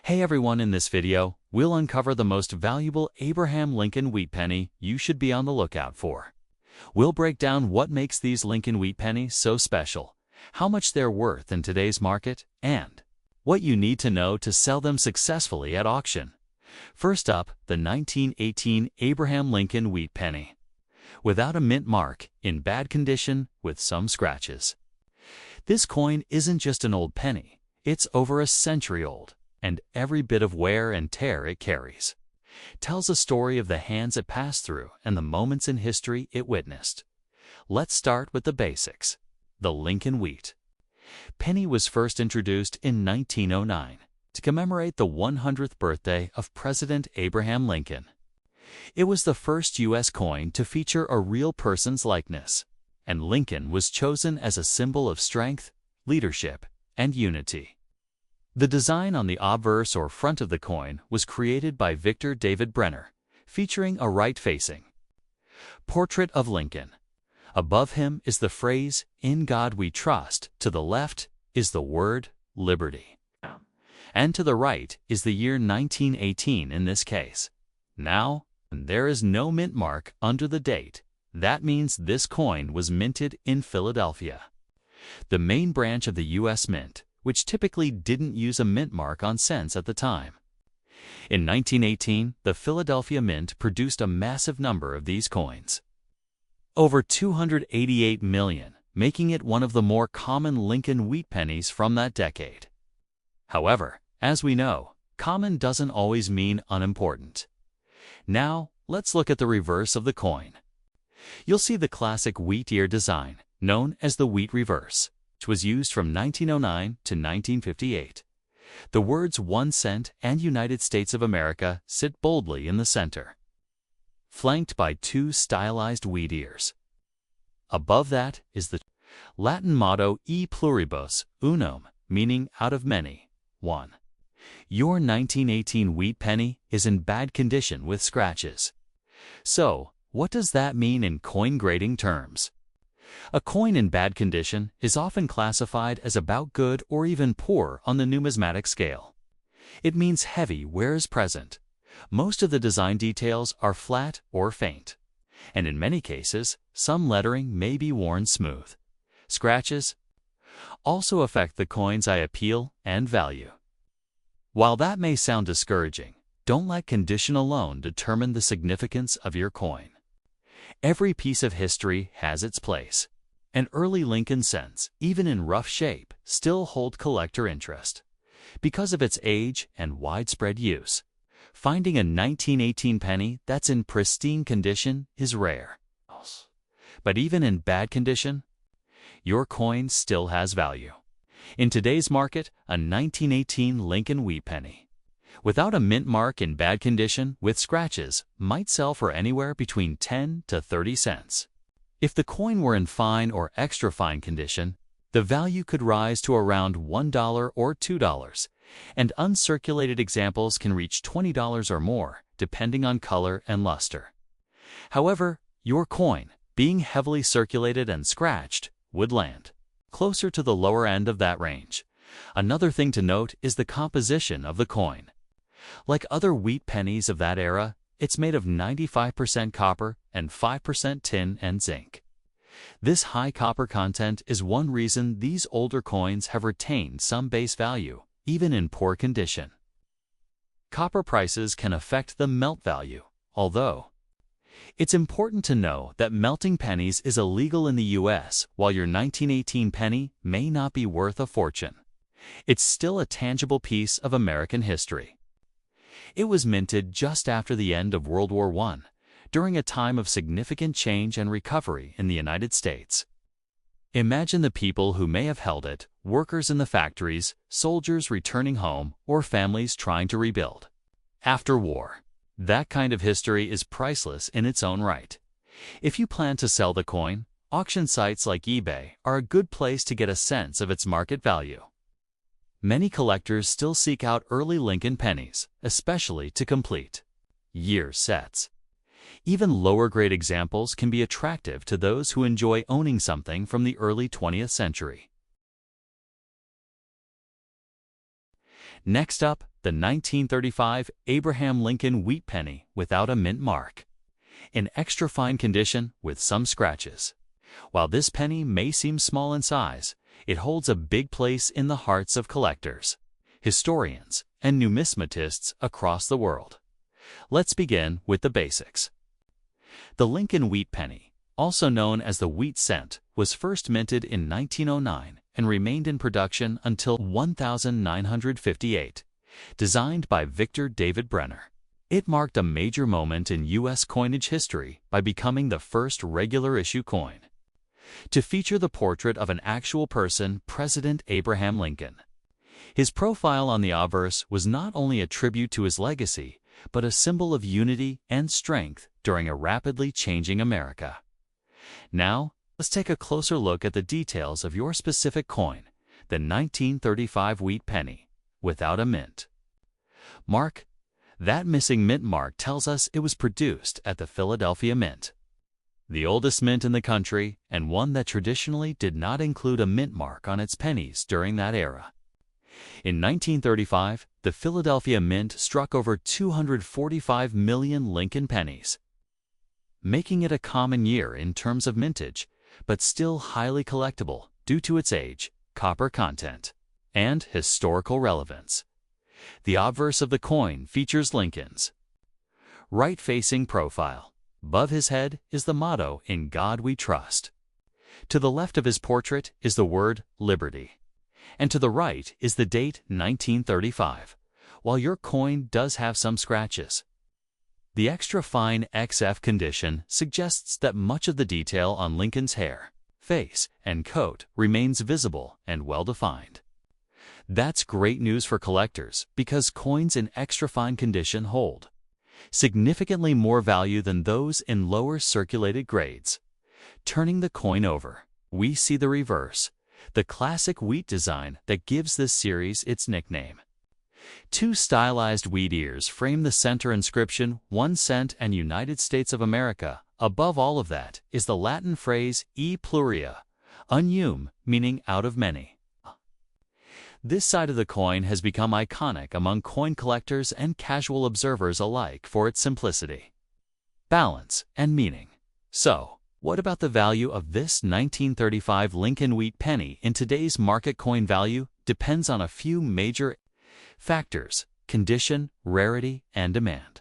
Hey everyone, in this video, we'll uncover the most valuable Abraham Lincoln wheat penny you should be on the lookout for. We'll break down what makes these Lincoln wheat pennies so special, how much they're worth in today's market, and what you need to know to sell them successfully at auction. First up, the 1918 Abraham Lincoln wheat penny. Without a mint mark, in bad condition, with some scratches. This coin isn't just an old penny, it's over a century old, and every bit of wear and tear it carries tells a story of the hands it passed through and the moments in history it witnessed. Let's start with the basics. The Lincoln wheat penny was first introduced in 1909 to commemorate the 100th birthday of President Abraham Lincoln. It was the first U.S. coin to feature a real person's likeness, and Lincoln was chosen as a symbol of strength, leadership, and unity. The design on the obverse or front of the coin was created by Victor David Brenner, featuring a right-facing portrait of Lincoln. Above him is the phrase, "In God we trust." To the left is the word, liberty. And to the right is the year 1918 in this case. Now, there is no mint mark under the date. That means this coin was minted in Philadelphia, the main branch of the U.S. Mint, which typically didn't use a mint mark on cents at the time. In 1918, the Philadelphia Mint produced a massive number of these coins, over 288 million, making it one of the more common Lincoln wheat pennies from that decade. However, as we know, common doesn't always mean unimportant. Now, let's look at the reverse of the coin. You'll see the classic wheat ear design, known as the wheat reverse, which was used from 1909 to 1958. The words 1 cent and United States of America sit boldly in the center, flanked by two stylized wheat ears. Above that is the Latin motto E pluribus unum, meaning out of many, one. Your 1918 wheat penny is in bad condition with scratches. So, what does that mean in coin grading terms? A coin in bad condition is often classified as about good or even poor on the numismatic scale. It means heavy wear is present. Most of the design details are flat or faint, and in many cases, some lettering may be worn smooth. Scratches also affect the coin's eye appeal and value. While that may sound discouraging, don't let condition alone determine the significance of your coin. Every piece of history has its place, and early Lincoln cents, even in rough shape, still hold collector interest. Because of its age and widespread use, finding a 1918 penny that's in pristine condition is rare. But even in bad condition, your coin still has value. In today's market, a 1918 Lincoln wheat penny, without a mint mark in bad condition with scratches, might sell for anywhere between 10 to 30 cents. If the coin were in fine or extra fine condition, the value could rise to around $1 or $2, and uncirculated examples can reach $20 or more, depending on color and luster. However, your coin, being heavily circulated and scratched, would land closer to the lower end of that range. Another thing to note is the composition of the coin. Like other wheat pennies of that era, it's made of 95% copper and 5% tin and zinc. This high copper content is one reason these older coins have retained some base value, even in poor condition. Copper prices can affect the melt value, although it's important to know that melting pennies is illegal in the U.S. While your 1918 penny may not be worth a fortune, it's still a tangible piece of American history. It was minted just after the end of World War I, during a time of significant change and recovery in the United States. Imagine the people who may have held it: workers in the factories, soldiers returning home, or families trying to rebuild after war. That kind of history is priceless in its own right. If you plan to sell the coin, auction sites like eBay are a good place to get a sense of its market value. Many collectors still seek out early Lincoln pennies, especially to complete year sets. Even lower-grade examples can be attractive to those who enjoy owning something from the early 20th century. Next up, the 1935 Abraham Lincoln wheat penny without a mint mark. In extra fine condition with some scratches. While this penny may seem small in size, it holds a big place in the hearts of collectors, historians, and numismatists across the world. Let's begin with the basics. The Lincoln wheat penny, also known as the wheat cent, was first minted in 1909 and remained in production until 1958, designed by Victor David Brenner. It marked a major moment in U.S. coinage history by becoming the first regular-issue coin to feature the portrait of an actual person, President Abraham Lincoln. His profile on the obverse was not only a tribute to his legacy, but a symbol of unity and strength during a rapidly changing America. Now, let's take a closer look at the details of your specific coin, the 1935 wheat penny, without a mint mark. That missing mint mark tells us it was produced at the Philadelphia Mint, the oldest mint in the country and one that traditionally did not include a mint mark on its pennies during that era. In 1935, the Philadelphia Mint struck over 245 million Lincoln pennies, making it a common year in terms of mintage, but still highly collectible due to its age, copper content, and historical relevance. The obverse of the coin features Lincoln's right-facing profile. Above his head is the motto, "In God We Trust." To the left of his portrait is the word "Liberty." And to the right is the date 1935, while your coin does have some scratches. The extra fine XF condition suggests that much of the detail on Lincoln's hair, face, and coat remains visible and well-defined. That's great news for collectors because coins in extra fine condition hold significantly more value than those in lower circulated grades. Turning the coin over, we see the reverse, the classic wheat design that gives this series its nickname. Two stylized wheat ears frame the center inscription, 1 cent and United States of America. Above all of that is the Latin phrase e pluria, unum, meaning out of many. This side of the coin has become iconic among coin collectors and casual observers alike for its simplicity, balance, and meaning. So, what about the value of this 1935 Lincoln wheat penny in today's market? Coin value depends on a few major factors: condition, rarity, and demand.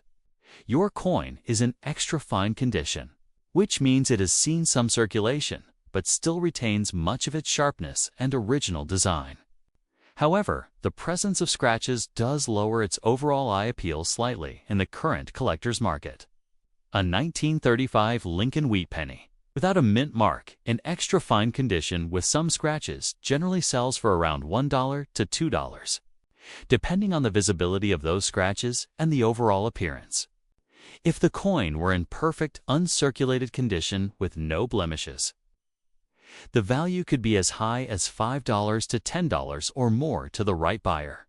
Your coin is in extra fine condition, which means it has seen some circulation, but still retains much of its sharpness and original design. However, the presence of scratches does lower its overall eye appeal slightly in the current collector's market. A 1935 Lincoln wheat penny without a mint mark in extra fine condition with some scratches generally sells for around $1 to $2, depending on the visibility of those scratches and the overall appearance. If the coin were in perfect, uncirculated condition with no blemishes, the value could be as high as $5 to $10 or more to the right buyer.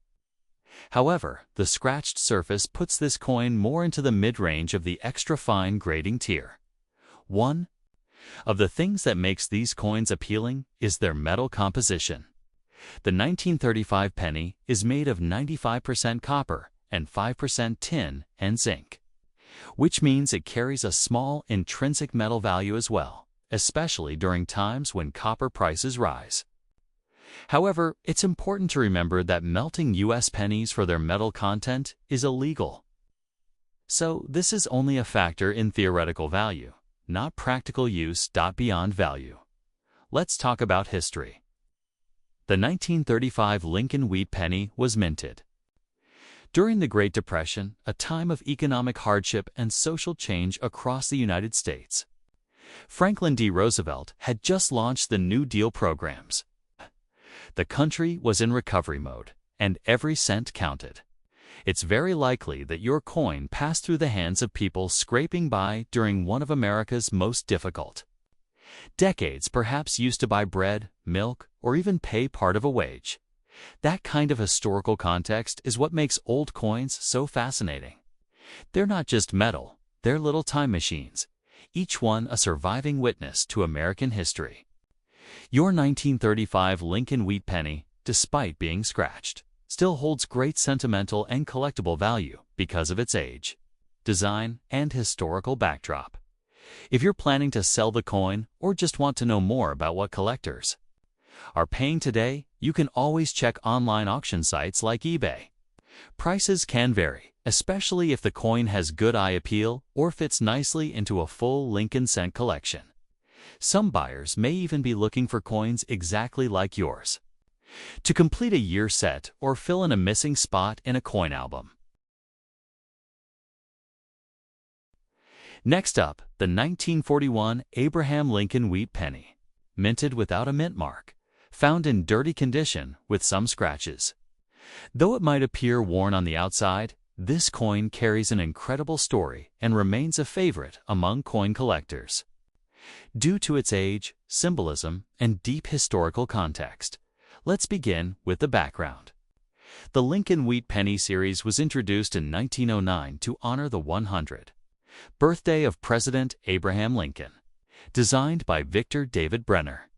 However, the scratched surface puts this coin more into the mid-range of the extra fine grading tier. One of the things that makes these coins appealing is their metal composition. The 1935 penny is made of 95% copper and 5% tin and zinc, which means it carries a small intrinsic metal value as well, especially during times when copper prices rise. However, it's important to remember that melting U.S. pennies for their metal content is illegal. So this is only a factor in theoretical value, not practical use. Beyond value, let's talk about history. The 1935 Lincoln wheat penny was minted during the Great Depression, a time of economic hardship and social change across the United States. Franklin D. Roosevelt had just launched the New Deal programs. The country was in recovery mode, and every cent counted. It's very likely that your coin passed through the hands of people scraping by during one of America's most difficult decades, perhaps used to buy bread, milk, or even pay part of a wage. That kind of historical context is what makes old coins so fascinating. They're not just metal, they're little time machines, each one a surviving witness to American history. Your 1935 Lincoln wheat penny, despite being scratched, still holds great sentimental and collectible value because of its age, design, and historical backdrop. If you're planning to sell the coin or just want to know more about what collectors are paying today, you can always check online auction sites like eBay. Prices can vary, especially if the coin has good eye appeal or fits nicely into a full Lincoln cent collection. Some buyers may even be looking for coins exactly like yours to complete a year set or fill in a missing spot in a coin album. Next up, the 1941 Abraham Lincoln Wheat Penny, minted without a mint mark, found in dirty condition with some scratches. Though it might appear worn on the outside, this coin carries an incredible story and remains a favorite among coin collectors. Due to its age, symbolism, and deep historical context, let's begin with the background. The Lincoln Wheat Penny series was introduced in 1909 to honor the 100th birthday of President Abraham Lincoln, designed by Victor David Brenner.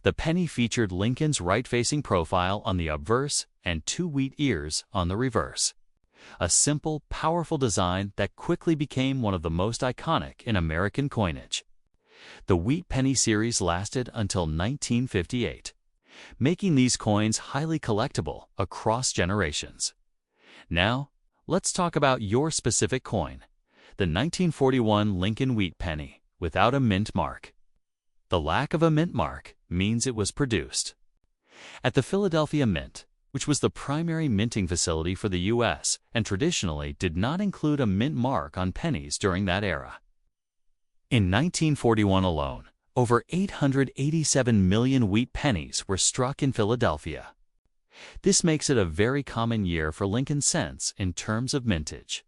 The penny featured Lincoln's right-facing profile on the obverse and 2 wheat ears on the reverse. A simple, powerful design that quickly became one of the most iconic in American coinage. The Wheat Penny series lasted until 1958, making these coins highly collectible across generations. Now, let's talk about your specific coin, the 1941 Lincoln Wheat Penny, without a mint mark. The lack of a mint mark means it was produced at the Philadelphia Mint, which was the primary minting facility for the U.S. and traditionally did not include a mint mark on pennies during that era. In 1941 alone, over 887 million wheat pennies were struck in Philadelphia. This makes it a very common year for Lincoln cents in terms of mintage.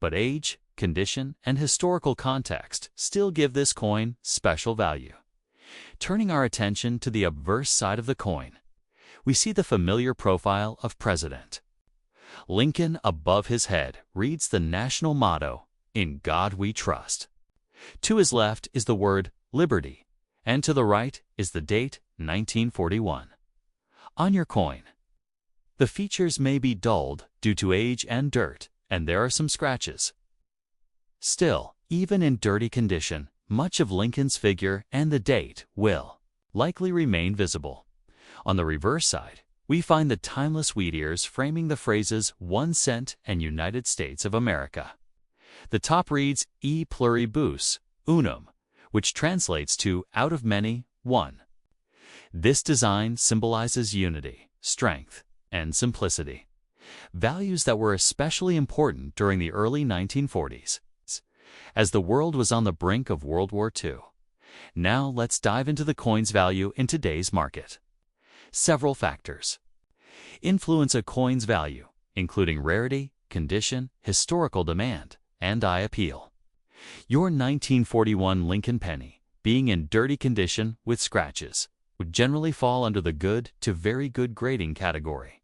But age, condition, and historical context still give this coin special value. Turning our attention to the obverse side of the coin, we see the familiar profile of President Lincoln. Above his head reads the national motto, "In God We Trust." To his left is the word Liberty, and to the right is the date 1941. On your coin, the features may be dulled due to age and dirt, and there are some scratches. Still, even in dirty condition, much of Lincoln's figure and the date will likely remain visible. On the reverse side, we find the timeless wheat ears framing the phrases 1 cent and United States of America. The top reads E pluribus unum, which translates to out of many, one. This design symbolizes unity, strength, and simplicity, values that were especially important during the early 1940s, as the world was on the brink of World War II. Now let's dive into the coin's value in today's market. Several factors influence a coin's value, including rarity, condition, historical demand, and eye appeal. Your 1941 Lincoln penny, being in dirty condition with scratches, would generally fall under the good to very good grading category.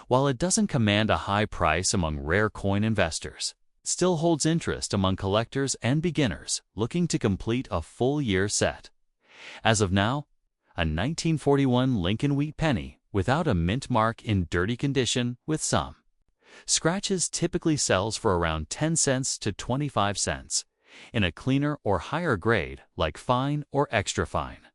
While it doesn't command a high price among rare coin investors, it still holds interest among collectors and beginners looking to complete a full year set. As of now, a 1941 Lincoln Wheat Penny without a mint mark in dirty condition with some scratches typically sells for around 10 cents to 25 cents. In a cleaner or higher grade like fine or extra fine,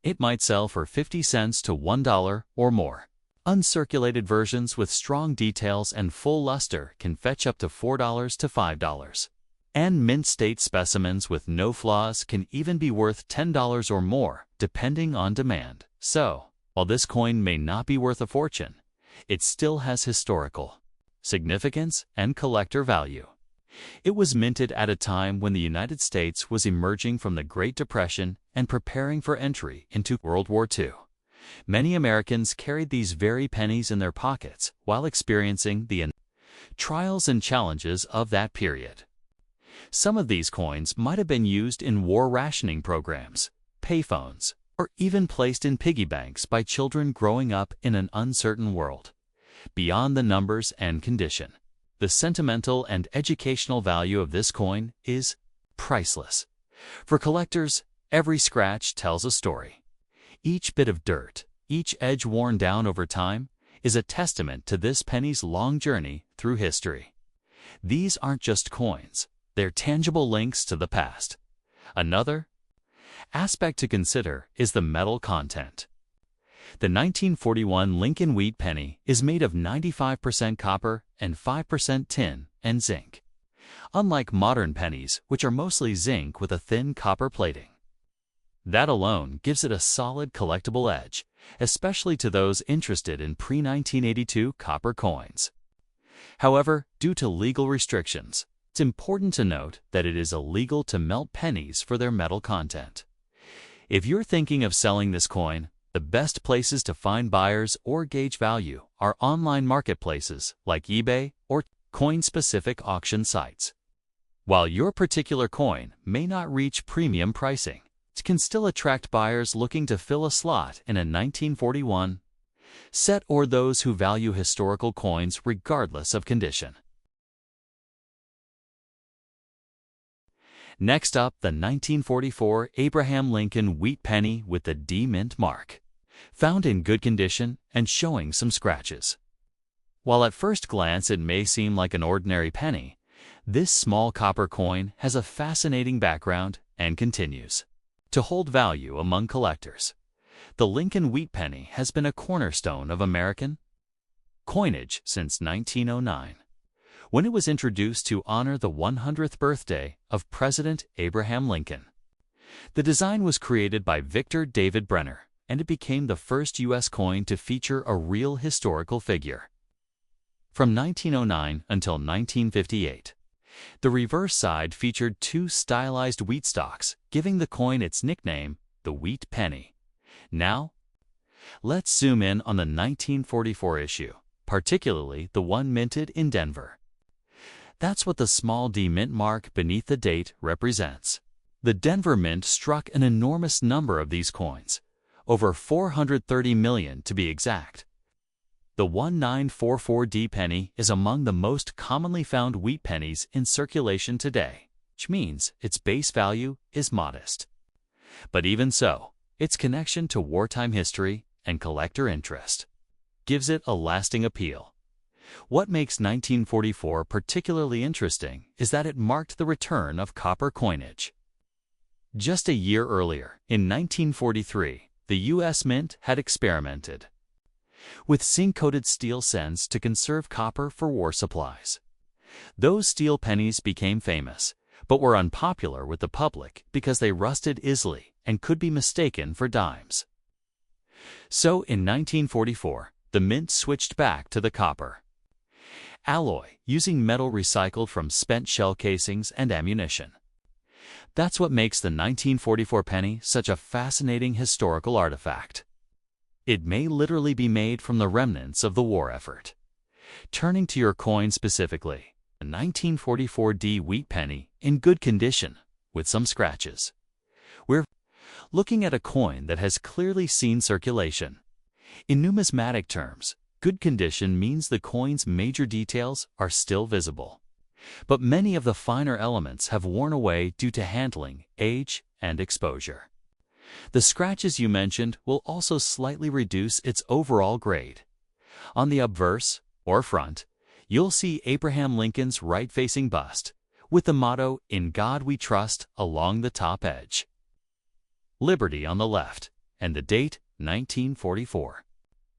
it might sell for 50 cents to $1 or more. Uncirculated versions with strong details and full luster can fetch up to $4 to $5. And mint state specimens with no flaws can even be worth $10 or more, depending on demand. So, while this coin may not be worth a fortune, it still has historical significance and collector value. It was minted at a time when the United States was emerging from the Great Depression and preparing for entry into World War II. Many Americans carried these very pennies in their pockets while experiencing the trials and challenges of that period. Some of these coins might have been used in war rationing programs, payphones, or even placed in piggy banks by children growing up in an uncertain world. Beyond the numbers and condition, the sentimental and educational value of this coin is priceless. For collectors, every scratch tells a story. Each bit of dirt, each edge worn down over time, is a testament to this penny's long journey through history. These aren't just coins, they're tangible links to the past. Another aspect to consider is the metal content. The 1941 Lincoln Wheat penny is made of 95% copper and 5% tin and zinc, unlike modern pennies, which are mostly zinc with a thin copper plating. That alone gives it a solid collectible edge, especially to those interested in pre-1982 copper coins. However, due to legal restrictions, it's important to note that it is illegal to melt pennies for their metal content. If you're thinking of selling this coin, the best places to find buyers or gauge value are online marketplaces like eBay or coin-specific auction sites. While your particular coin may not reach premium pricing, it can still attract buyers looking to fill a slot in a 1941 set or those who value historical coins regardless of condition. Next up, the 1944 Abraham Lincoln Wheat penny with the D mint mark, found in good condition and showing some scratches. While at first glance it may seem like an ordinary penny, this small copper coin has a fascinating background and continues to hold value among collectors. The Lincoln Wheat penny has been a cornerstone of American coinage since 1909, when it was introduced to honor the 100th birthday of President Abraham Lincoln. The design was created by Victor David Brenner, and it became the first U.S. coin to feature a real historical figure. From 1909 until 1958, the reverse side featured two stylized wheat stalks, giving the coin its nickname, the Wheat Penny. Now, let's zoom in on the 1944 issue, particularly the one minted in Denver. That's what the small D mint mark beneath the date represents. The Denver Mint struck an enormous number of these coins, over 430 million to be exact. The 1944D penny is among the most commonly found wheat pennies in circulation today, which means its base value is modest. But even so, its connection to wartime history and collector interest gives it a lasting appeal. What makes 1944 particularly interesting is that it marked the return of copper coinage. Just a year earlier, in 1943, the U.S. Mint had experimented with zinc-coated steel cents to conserve copper for war supplies. Those steel pennies became famous, but were unpopular with the public because they rusted easily and could be mistaken for dimes. So in 1944, the Mint switched back to the copper alloy, using metal recycled from spent shell casings and ammunition. That's what makes the 1944 penny such a fascinating historical artifact. It may literally be made from the remnants of the war effort. Turning to your coin specifically, a 1944D wheat penny in good condition with some scratches. We're looking at a coin that has clearly seen circulation. In numismatic terms, good condition means the coin's major details are still visible, but many of the finer elements have worn away due to handling, age, and exposure. The scratches you mentioned will also slightly reduce its overall grade. On the obverse, or front, you'll see Abraham Lincoln's right-facing bust, with the motto, "In God We Trust," along the top edge. Liberty on the left, and the date, 1944.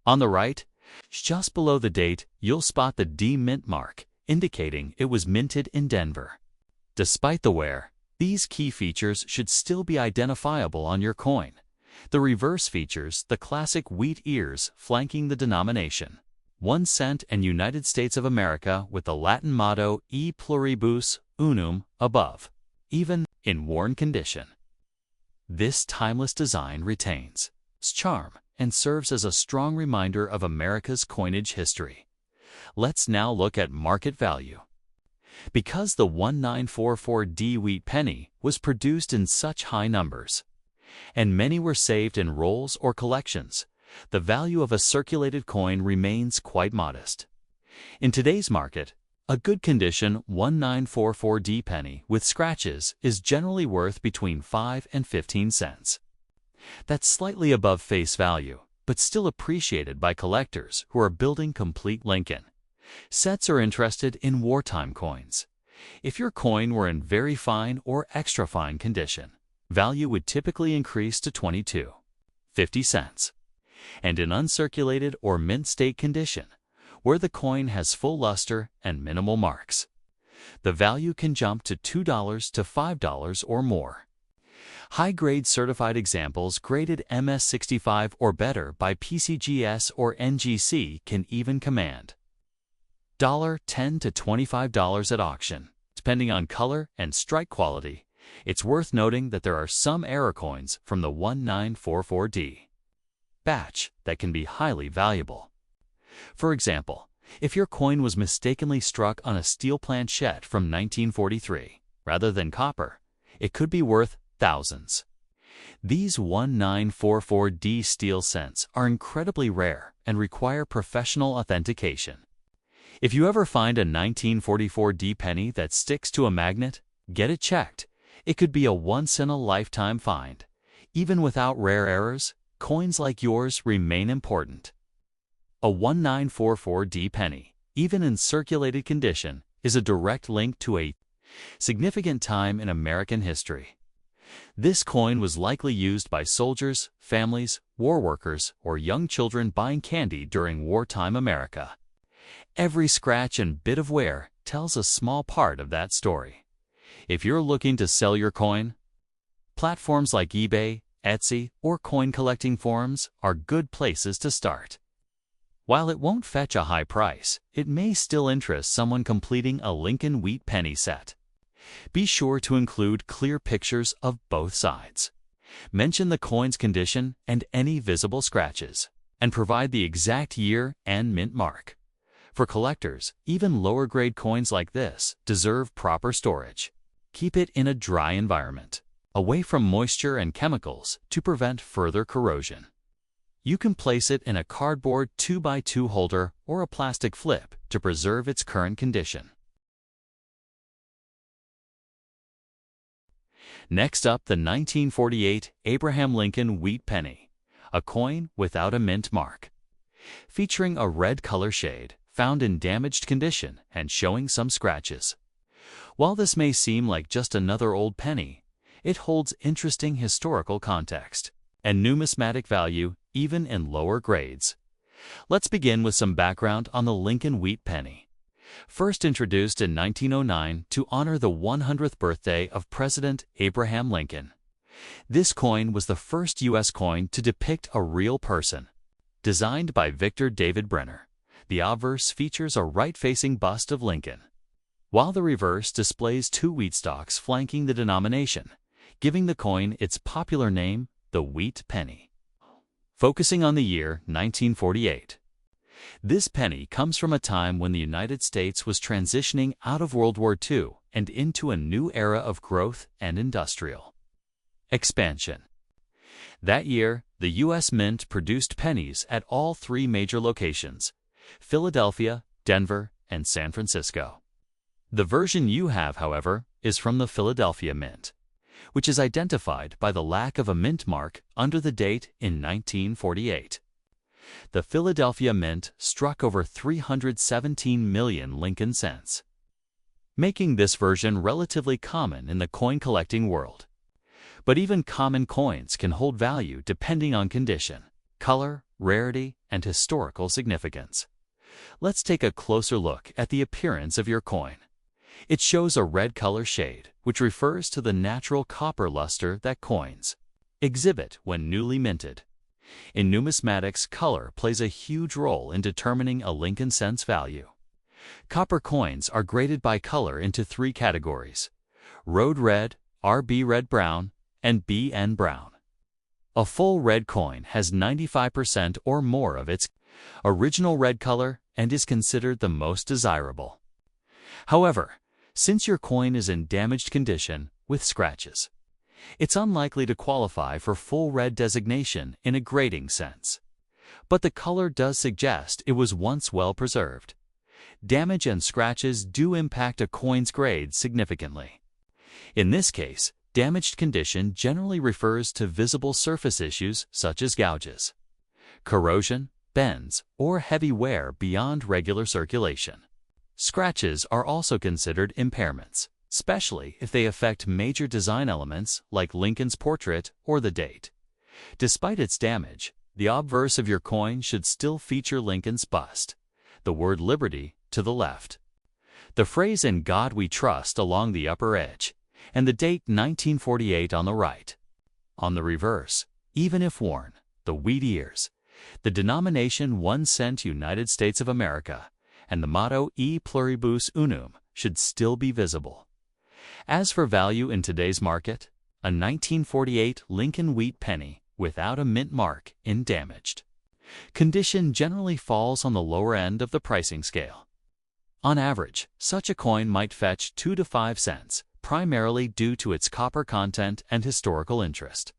On the right, just below the date, you'll spot the D mint mark, indicating it was minted in Denver. Despite the wear, these key features should still be identifiable on your coin. The reverse features the classic wheat ears flanking the denomination, 1 cent and United States of America, with the Latin motto E pluribus unum above, even in worn condition. This timeless design retains its charm and serves as a strong reminder of America's coinage history. Let's now look at market value. Because the 1944D wheat penny was produced in such high numbers, and many were saved in rolls or collections, the value of a circulated coin remains quite modest. In today's market, a good condition 1944D penny with scratches is generally worth between 5 and 15 cents. That's slightly above face value, but still appreciated by collectors who are building complete Lincoln sets or interested in wartime coins. If your coin were in very fine or extra fine condition, value would typically increase to 22.50 cents. And in uncirculated or mint state condition, where the coin has full luster and minimal marks, the value can jump to $2 to $5 or more. High-grade certified examples graded MS65 or better by PCGS or NGC can even command $10 to $25 at auction. Depending on color and strike quality, it's worth noting that there are some error coins from the 1944D batch that can be highly valuable. For example, if your coin was mistakenly struck on a steel planchette from 1943 rather than copper, it could be worth thousands. These 1944D steel cents are incredibly rare and require professional authentication. If you ever find a 1944D penny that sticks to a magnet, get it checked. It could be a once-in-a-lifetime find. Even without rare errors, coins like yours remain important. A 1944D penny, even in circulated condition, is a direct link to a significant time in American history. This coin was likely used by soldiers, families, war workers, or young children buying candy during wartime America. Every scratch and bit of wear tells a small part of that story. If you're looking to sell your coin, platforms like eBay, Etsy, or coin collecting forums are good places to start. While it won't fetch a high price, it may still interest someone completing a Lincoln Wheat penny set. Be sure to include clear pictures of both sides. Mention the coin's condition and any visible scratches, and provide the exact year and mint mark. For collectors, even lower-grade coins like this deserve proper storage. Keep it in a dry environment, away from moisture and chemicals to prevent further corrosion. You can place it in a cardboard 2x2 holder or a plastic flip to preserve its current condition. Next up, the 1948 Abraham Lincoln Wheat penny, a coin without a mint mark, featuring a red color shade, found in damaged condition and showing some scratches. While this may seem like just another old penny, it holds interesting historical context and numismatic value even in lower grades. Let's begin with some background on the Lincoln Wheat penny. First introduced in 1909 to honor the 100th birthday of President Abraham Lincoln, this coin was the first U.S. coin to depict a real person. Designed by Victor David Brenner, the obverse features a right-facing bust of Lincoln, while the reverse displays two wheat stalks flanking the denomination, giving the coin its popular name, the Wheat penny. Focusing on the year 1948. This penny comes from a time when the United States was transitioning out of World War II and into a new era of growth and industrial expansion. That year, the U.S. Mint produced pennies at all three major locations: Philadelphia, Denver, and San Francisco. The version you have, however, is from the Philadelphia Mint, which is identified by the lack of a mint mark under the date in 1948. The Philadelphia Mint struck over 317 million Lincoln cents, making this version relatively common in the coin collecting world. But even common coins can hold value depending on condition, color, rarity, and historical significance. Let's take a closer look at the appearance of your coin. It shows a red color shade, which refers to the natural copper luster that coins exhibit when newly minted. In numismatics, color plays a huge role in determining a Lincoln cents value. Copper coins are graded by color into three categories: Road Red, RB Red Brown, and BN Brown. A full red coin has 95% or more of its original red color and is considered the most desirable. However, since your coin is in damaged condition with scratches, it's unlikely to qualify for full red designation in a grading sense. But the color does suggest it was once well preserved. Damage and scratches do impact a coin's grade significantly. In this case, damaged condition generally refers to visible surface issues such as gouges, corrosion, bends, or heavy wear beyond regular circulation. Scratches are also considered impairments, especially if they affect major design elements like Lincoln's portrait or the date. Despite its damage, the obverse of your coin should still feature Lincoln's bust, the word Liberty to the left, the phrase "In God We Trust" along the upper edge, and the date 1948 on the right. On the reverse, even if worn, the wheat ears, the denomination 1 cent United States of America, and the motto E pluribus unum should still be visible. As for value in today's market, a 1948 Lincoln wheat penny without a mint mark in damaged condition generally falls on the lower end of the pricing scale. On average, such a coin might fetch 2 to 5 cents, primarily due to its copper content and historical interest.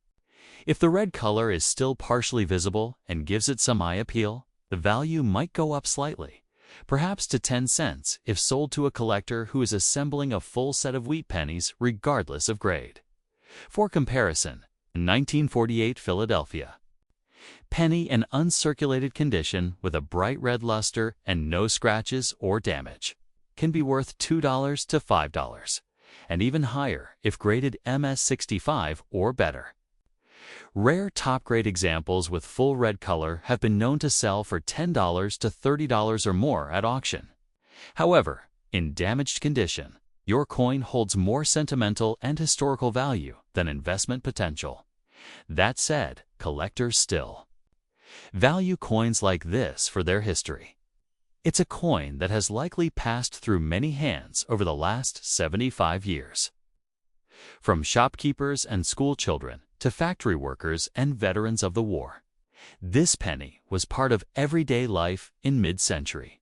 If the red color is still partially visible and gives it some eye appeal, the value might go up slightly, perhaps to 10 cents if sold to a collector who is assembling a full set of wheat pennies regardless of grade. For comparison, 1948 Philadelphia penny in uncirculated condition with a bright red luster and no scratches or damage can be worth $2 to $5, and even higher if graded MS65 or better. Rare top-grade examples with full red color have been known to sell for $10 to $30 or more at auction. However, in damaged condition, your coin holds more sentimental and historical value than investment potential. That said, collectors still value coins like this for their history. It's a coin that has likely passed through many hands over the last 75 years. From shopkeepers and school children to factory workers and veterans of the war, this penny was part of everyday life in mid-century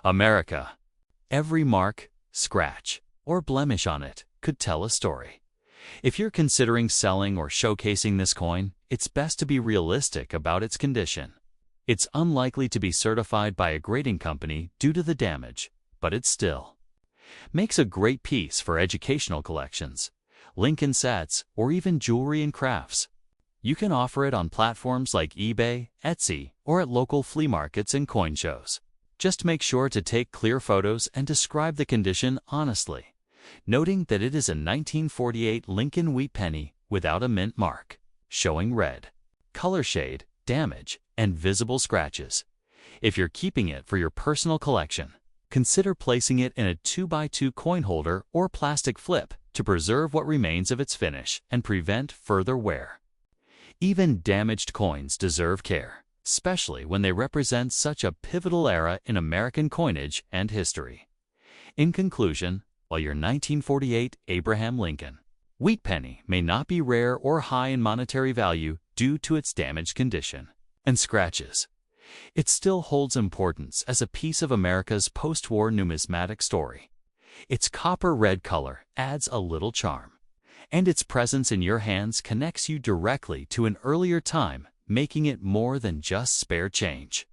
America. Every mark, scratch, or blemish on it could tell a story. If you're considering selling or showcasing this coin, it's best to be realistic about its condition. It's unlikely to be certified by a grading company due to the damage, but it still makes a great piece for educational collections, Lincoln sets, or even jewelry and crafts. You can offer it on platforms like eBay, Etsy, or at local flea markets and coin shows. Just make sure to take clear photos and describe the condition honestly, noting that it is a 1948 Lincoln wheat penny without a mint mark, showing red color shade, damage, and visible scratches. If you're keeping it for your personal collection, consider placing it in a 2x2 coin holder or plastic flip to preserve what remains of its finish and prevent further wear. Even damaged coins deserve care, especially when they represent such a pivotal era in American coinage and history. In conclusion, while your 1948 Abraham Lincoln wheat penny may not be rare or high in monetary value due to its damaged condition and scratches, it still holds importance as a piece of America's post-war numismatic story. Its copper red color adds a little charm, and its presence in your hands connects you directly to an earlier time, making it more than just spare change.